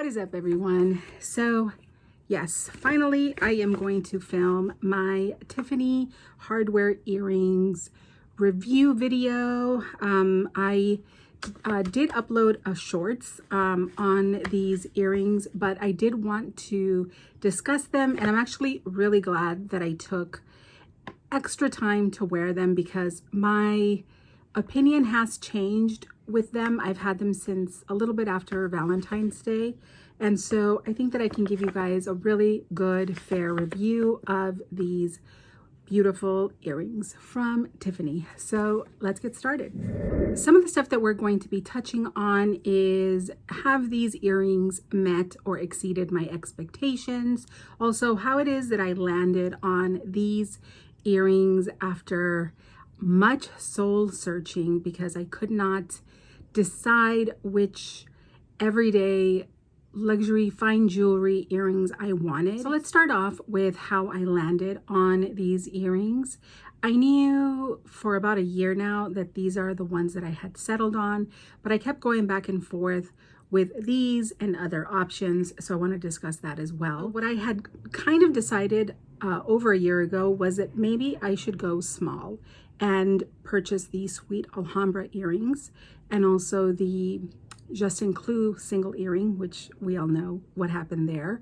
What is up, everyone? So yes, finally I am going to film my Tiffany hardware earrings review video. I did upload a shorts on these earrings, but I did want to discuss them, and I'm actually really glad that I took extra time to wear them because my opinion has changed with them. I've had them since a little bit after Valentine's Day, and so I think that I can give you guys a really good, fair review of these beautiful earrings from Tiffany. So let's get started. Some of the stuff that we're going to be touching on is, have these earrings met or exceeded my expectations? Also, how it is that I landed on these earrings after much soul searching because I could not decide which everyday luxury fine jewelry earrings I wanted. So let's start off with how I landed on these earrings. I knew for about a year now that these are the ones that I had settled on, but I kept going back and forth with these and other options, so I want to discuss that as well. What I had kind of decided over a year ago was that maybe I should go small and purchase the Sweet Alhambra earrings and also the Justin Clue single earring, which we all know what happened there,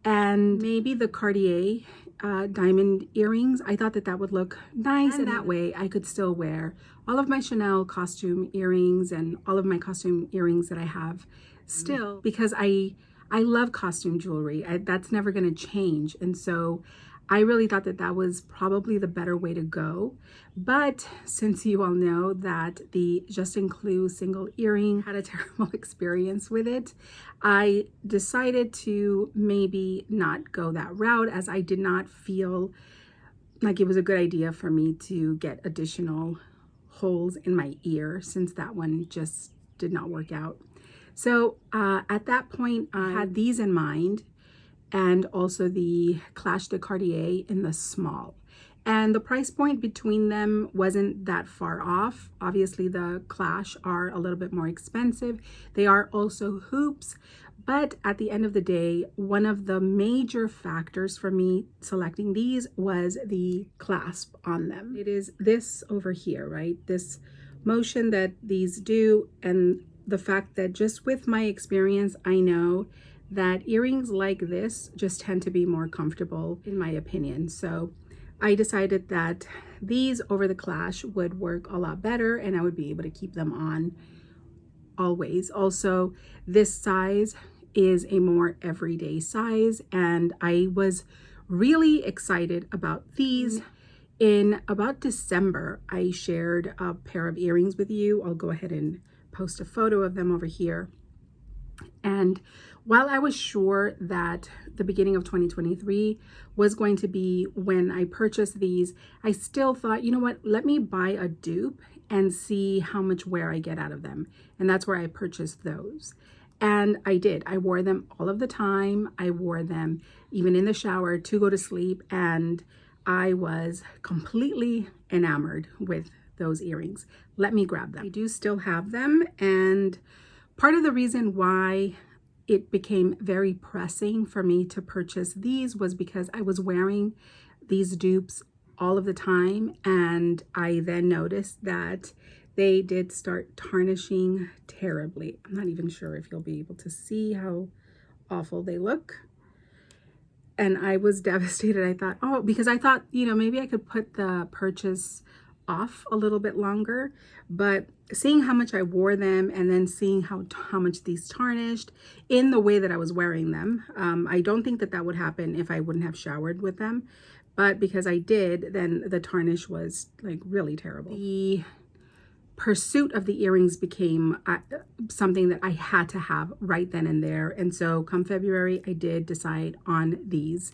and maybe the Cartier diamond earrings. I thought that that would look nice, and that way I could still wear all of my Chanel costume earrings and all of my costume earrings that I have still, because I love costume jewelry. That's never going to change, and so I really thought that that was probably the better way to go. But since you all know that the Justin Clue single earring had a terrible experience with it, I decided to maybe not go that route, as I did not feel like it was a good idea for me to get additional holes in my ear, since that one just did not work out. So at that point, I had these in mind, and also the Clash de Cartier in the small. And the price point between them wasn't that far off. Obviously, the Clash are a little bit more expensive. They are also hoops. But at the end of the day, one of the major factors for me selecting these was the clasp on them. It is this over here, right? This motion that these do, and the fact that just with my experience, I know that earrings like this just tend to be more comfortable, in my opinion. So I decided that these over the Clash would work a lot better, and I would be able to keep them on always. Also, this size is a more everyday size, and I was really excited about these. In about December, I shared a pair of earrings with you. I'll go ahead and post a photo of them over here. And while I was sure that the beginning of 2023 was going to be when I purchased these, I still thought, you know what, let me buy a dupe and see how much wear I get out of them. And that's where I purchased those. And I did. I wore them all of the time. I wore them even in the shower to go to sleep. And I was completely enamored with those earrings. Let me grab them. I do still have them. And part of the reason why it became very pressing for me to purchase these was because I was wearing these dupes all of the time, and I then noticed that they did start tarnishing terribly. I'm not even sure if you'll be able to see how awful they look. And I was devastated. I thought, oh, because I thought, you know, maybe I could put the purchase off a little bit longer, but seeing how much I wore them and then seeing how much these tarnished in the way that I was wearing them, I don't think that that would happen if I wouldn't have showered with them, but because I did, then the tarnish was like really terrible. The pursuit of the earrings became something that I had to have right then and there, and so come February, I did decide on these.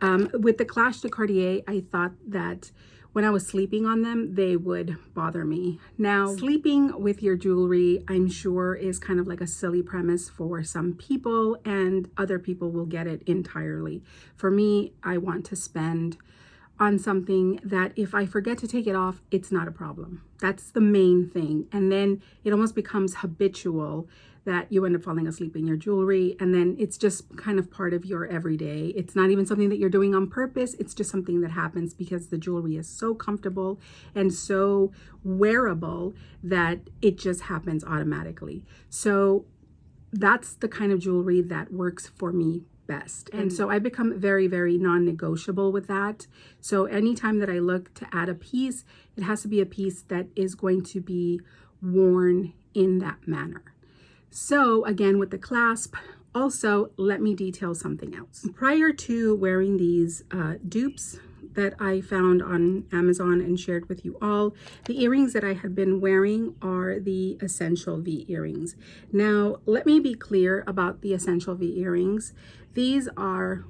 With the Clash de Cartier, I thought that when I was sleeping on them, they would bother me. Now, sleeping with your jewelry, I'm sure, is kind of like a silly premise for some people, and other people will get it entirely. For me, I want to spend on something that if I forget to take it off, it's not a problem. That's the main thing. And then it almost becomes habitual that you end up falling asleep in your jewelry, and then it's just kind of part of your everyday. It's not even something that you're doing on purpose. It's just something that happens because the jewelry is so comfortable and so wearable that it just happens automatically. So that's the kind of jewelry that works for me best. And so I become very, very non-negotiable with that. So anytime that I look to add a piece, it has to be a piece that is going to be worn in that manner. So again, with the clasp, also let me detail something else. Prior to wearing these dupes that I found on Amazon and shared with you all, the earrings that I had been wearing are the Essential V earrings. Now, let me be clear about the Essential V earrings. These are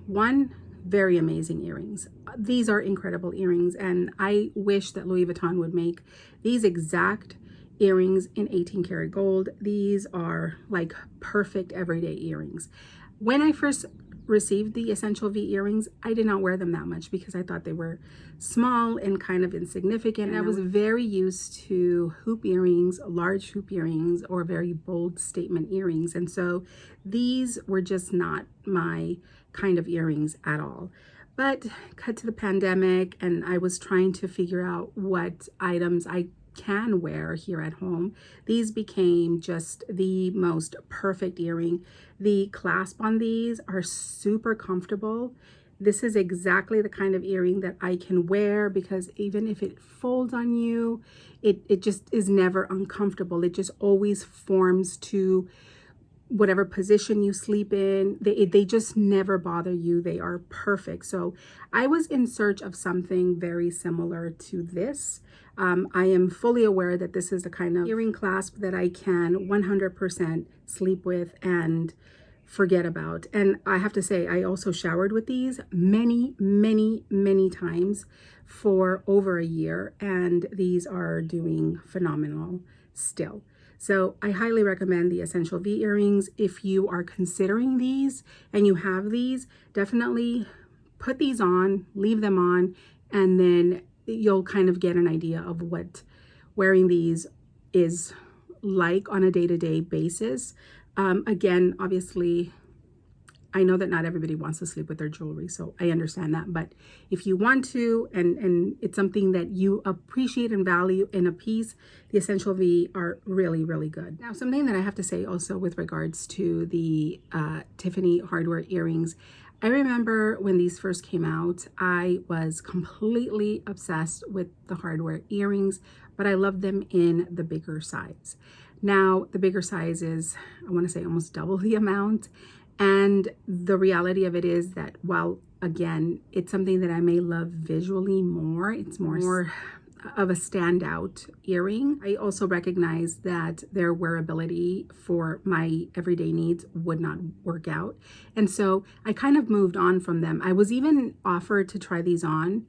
very amazing earrings. These are incredible earrings, and I wish that Louis Vuitton would make these exact earrings in 18 karat gold. These are like perfect everyday earrings. When I first received the Essential V earrings, I did not wear them that much because I thought they were small and kind of insignificant. And I was very used to hoop earrings, large hoop earrings, or very bold statement earrings. And so these were just not my kind of earrings at all. But cut to the pandemic, and I was trying to figure out what items I can wear here at home. These became just the most perfect earring. The clasp on these are super comfortable. This is exactly the kind of earring that I can wear because even if it folds on you, it just is never uncomfortable. It just always forms to whatever position you sleep in. They just never bother you. They are perfect. So I was in search of something very similar to this. I am fully aware that this is the kind of earring clasp that I can 100% sleep with and forget about. And I have to say, I also showered with these many times for over a year, and these are doing phenomenal still. So I highly recommend the Essential V earrings. If you are considering these and you have these, definitely put these on, leave them on, and then you'll kind of get an idea of what wearing these is like on a day-to-day basis. Again, obviously, I know that not everybody wants to sleep with their jewelry, so I understand that. But if you want to, and it's something that you appreciate and value in a piece, the Essential V are really, really good. Now, something that I have to say also with regards to the Tiffany hardware earrings, I remember when these first came out, I was completely obsessed with the hardware earrings, but I loved them in the bigger size. Now, the bigger size is, I want to say, almost double the amount. And the reality of it is that while, again, it's something that I may love visually more, it's more of a standout earring, I also recognize that their wearability for my everyday needs would not work out. And so I kind of moved on from them. I was even offered to try these on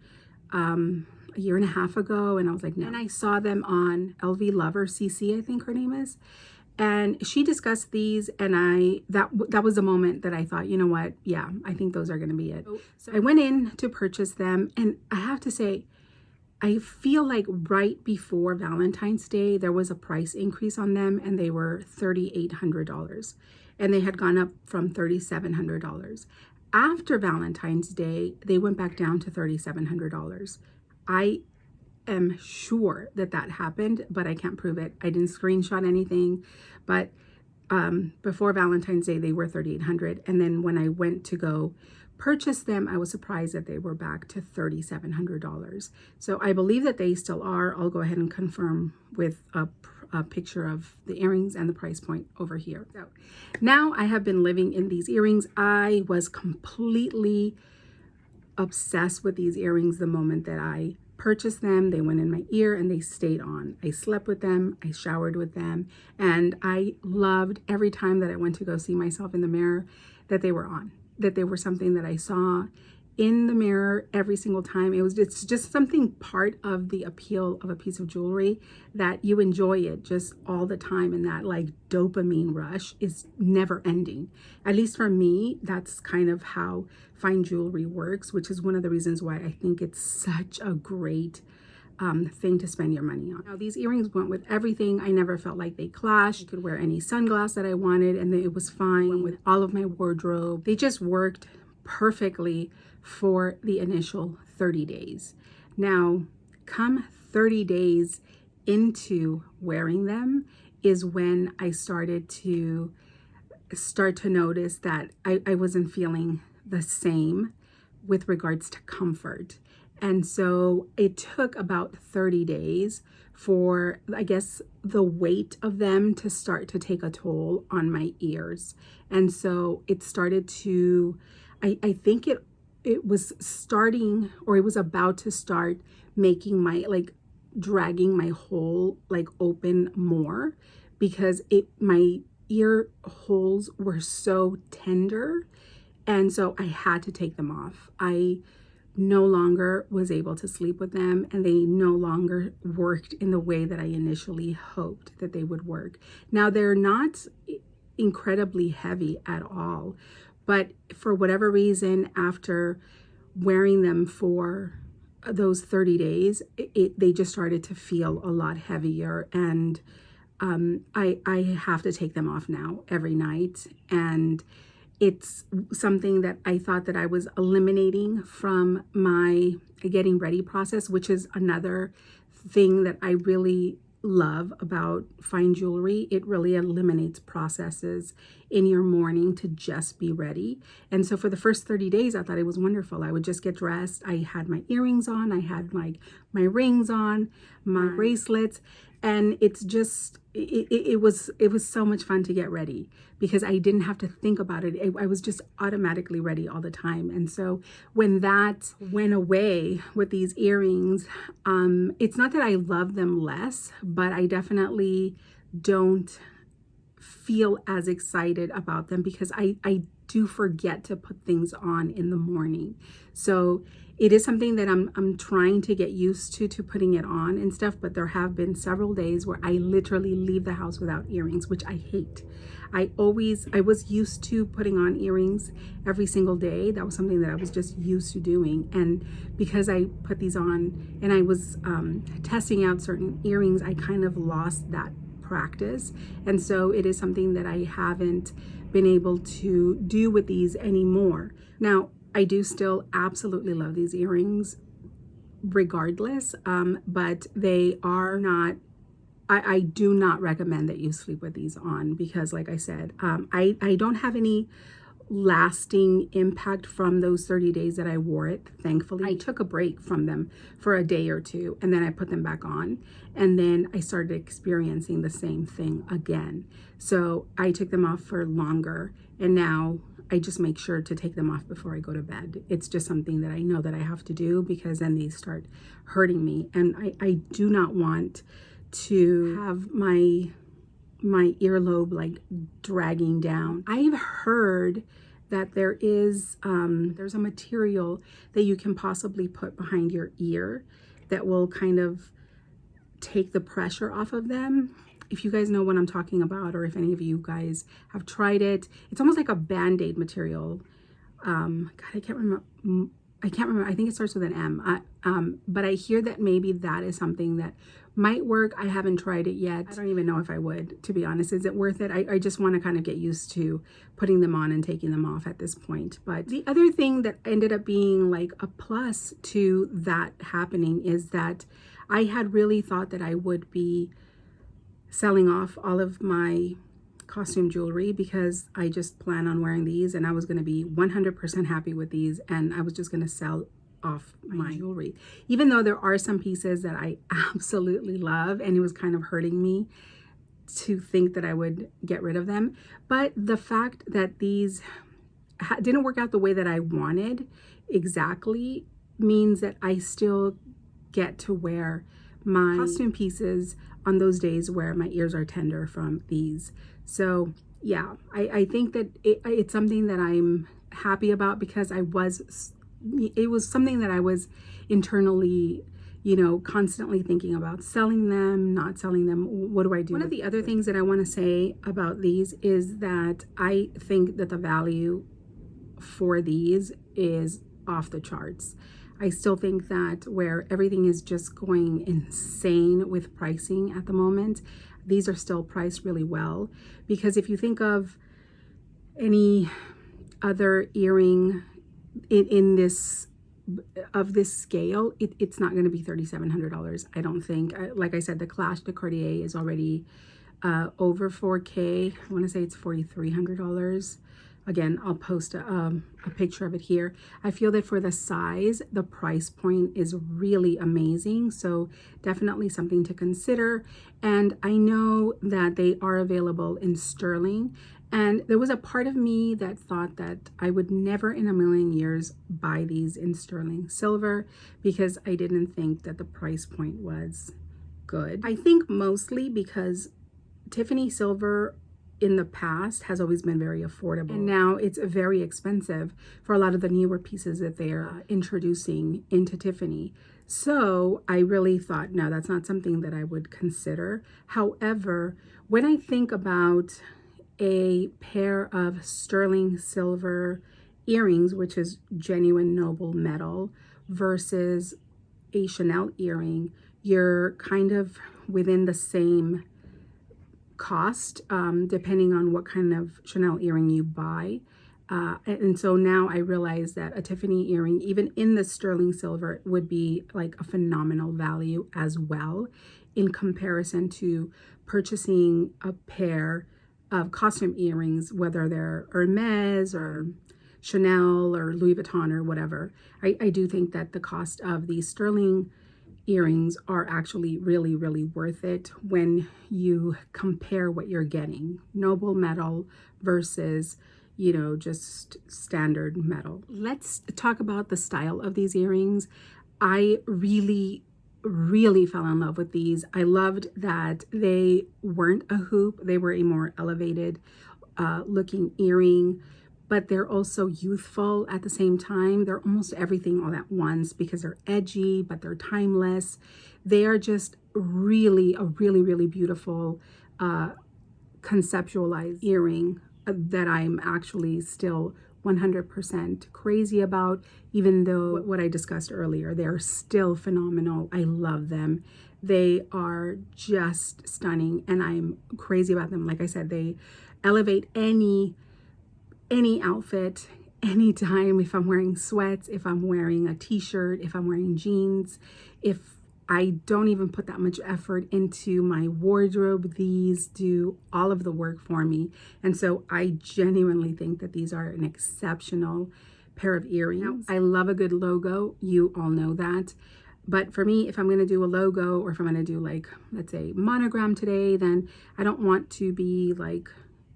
a year and a half ago, and I was like, no. And I saw them on LV Lover CC, I think her name is. And she discussed these, and that was the moment that I thought, you know what? Yeah, I think those are going to be it. So I went in to purchase them, and I have to say, I feel like right before Valentine's Day, there was a price increase on them, and they were $3,800, and they had gone up from $3,700. After Valentine's Day, they went back down to $3,700. I am sure that that happened, but I can't prove it. I didn't screenshot anything, but before Valentine's Day, they were $3,800. And then when I went to go purchase them, I was surprised that they were back to $3,700. So I believe that they still are. I'll go ahead and confirm with a picture of the earrings and the price point over here. So now I have been living in these earrings. I was completely obsessed with these earrings the moment that I purchased them. They went in my ear and they stayed on. I slept with them, I showered with them, and I loved every time that I went to go see myself in the mirror that they were on, that they were something that I saw in the mirror every single time. It's just something part of the appeal of a piece of jewelry that you enjoy it just all the time, and that like dopamine rush is never ending. At least for me, that's kind of how fine jewelry works, which is one of the reasons why I think it's such a great thing to spend your money on. Now, these earrings went with everything. I never felt like they clashed. I could wear any sunglass that I wanted and it was fine. Went with all of my wardrobe. They just worked perfectly for the initial 30 days. Now, come 30 days into wearing them is when I started to notice that I wasn't feeling the same with regards to comfort. And so it took about 30 days for, I guess, the weight of them to start to take a toll on my ears. And so it started to, I think it was starting, or it was about to start making my, like, dragging my hole like open more, because my ear holes were so tender. And so I had to take them off. I no longer was able to sleep with them, and they no longer worked in the way that I initially hoped that they would work. Now, they're not incredibly heavy at all, but for whatever reason, after wearing them for those 30 days, they just started to feel a lot heavier, and I have to take them off now every night. And it's something that I thought that I was eliminating from my getting ready process, which is another thing that I really love about fine jewelry. It really eliminates processes in your morning to just be ready. And so for the first 30 days, I thought it was wonderful. I would just get dressed. I had my earrings on. I had my rings on, my bracelets. And it's just, it was so much fun to get ready because I didn't have to think about it. I was just automatically ready all the time. And so when that went away with these earrings, it's not that I love them less, but I definitely don't feel as excited about them because I do forget to put things on in the morning. So it is something that I'm trying to get used to putting it on and stuff, but there have been several days where I literally leave the house without earrings, which I hate. I was used to putting on earrings every single day. That was something that I was just used to doing. And because I put these on and I was testing out certain earrings, I kind of lost that practice. And so it is something that I haven't been able to do with these anymore. Now, I do still absolutely love these earrings regardless, but they are not, I do not recommend that you sleep with these on because like I said, I don't have any lasting impact from those 30 days that I wore it. Thankfully, I took a break from them for a day or two and then I put them back on and then I started experiencing the same thing again. So I took them off for longer and now I just make sure to take them off before I go to bed. It's just something that I know that I have to do because then they start hurting me. And I do not want to have my earlobe like dragging down. I've heard that there's a material that you can possibly put behind your ear that will kind of take the pressure off of them. If you guys know what I'm talking about, or if any of you guys have tried it, it's almost like a Band-Aid material. God, I can't remember. I think it starts with an M. But I hear that maybe that is something that might work. I haven't tried it yet. I don't even know if I would, to be honest. Is it worth it? I just want to kind of get used to putting them on and taking them off at this point. But the other thing that ended up being like a plus to that happening is that I had really thought that I would be selling off all of my costume jewelry because I just plan on wearing these and I was going to be 100% happy with these and I was just going to sell off my jewelry. Even though there are some pieces that I absolutely love and it was kind of hurting me to think that I would get rid of them. But the fact that these didn't work out the way that I wanted exactly means that I still get to wear my costume pieces on those days where my ears are tender from these. So yeah, I think that it's something that I'm happy about because it was something that I was internally, you know, constantly thinking about selling them, not selling them. What do I do? One of the other things that I want to say about these is that I think that the value for these is off the charts. I still think that where everything is just going insane with pricing at the moment, these are still priced really well. Because if you think of any other earring in this of this scale, it's not going to be $3,700. I don't think. Like I said, the Clash de Cartier is already over 4K. I want to say it's $4,300. Again, I'll post a picture of it here. I feel that for the size, the price point is really amazing. So definitely something to consider. And I know that they are available in sterling. And there was a part of me that thought that I would never in a million years buy these in sterling silver because I didn't think that the price point was good. I think mostly because Tiffany silver in the past has always been very affordable, and now it's very expensive for a lot of the newer pieces that they're introducing into Tiffany. So I really thought, no, that's not something that I would consider. However, when I think about a pair of sterling silver earrings, which is genuine noble metal, versus a Chanel earring, you're kind of within the same cost, depending on what kind of Chanel earring you buy. And so now I realize that a Tiffany earring, even in the sterling silver, would be like a phenomenal value as well in comparison to purchasing a pair of costume earrings, whether they're Hermes or Chanel or Louis Vuitton or whatever. I do think that the cost of these sterling earrings are actually really, really worth it when you compare what you're getting. Noble metal versus, you know, just standard metal. Let's talk about the style of these earrings. I really fell in love with these. I loved that they weren't a hoop. They were a more elevated looking earring, but they're also youthful at the same time. They're almost everything all at once because they're edgy, but they're timeless. They are just really a really beautiful conceptualized earring that I'm actually still 100% crazy about, even though what I discussed earlier, they're still phenomenal. I love them. They are just stunning and I'm crazy about them. Like I said, they elevate any outfit, anytime. If I'm wearing sweats, if I'm wearing a t-shirt, if I'm wearing jeans, if I don't even put that much effort into my wardrobe, these do all of the work for me. And so I genuinely think that these are an exceptional pair of earrings. I love a good logo. You all know that. But for me, if I'm going to do a logo or if I'm going to do like, let's say monogram today, then I don't want to be like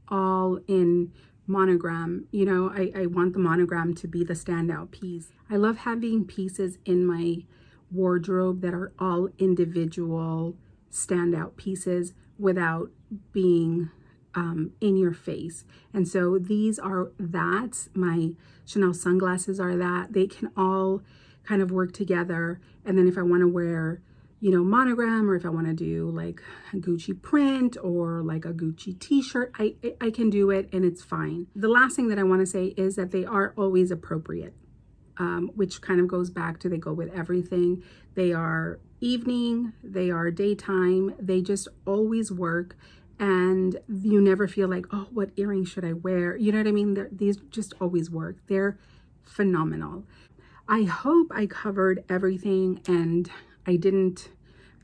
all in monogram. You know, I want the monogram to be the standout piece. I love having pieces in my wardrobe that are all individual standout pieces without being in your face. And so these are that. My Chanel sunglasses are that. They can all kind of work together. And then if I want to wear, you know, monogram, or if I want to do like a Gucci print or like a Gucci t-shirt, I can do it and it's fine. The last thing that I want to say is that they are always appropriate. Which kind of goes back to they go with everything. They are evening, they are daytime, they just always work, and you never feel like, oh, what earring should I wear? You know what I mean? These just always work. They're phenomenal. I hope I covered everything and I didn't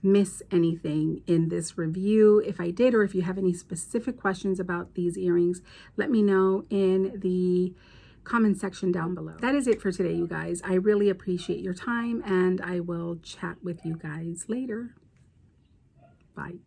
miss anything in this review. If I did, or if you have any specific questions about these earrings, let me know in the comment section down below. That is it for today, you guys. I really appreciate your time and I will chat with you guys later. Bye.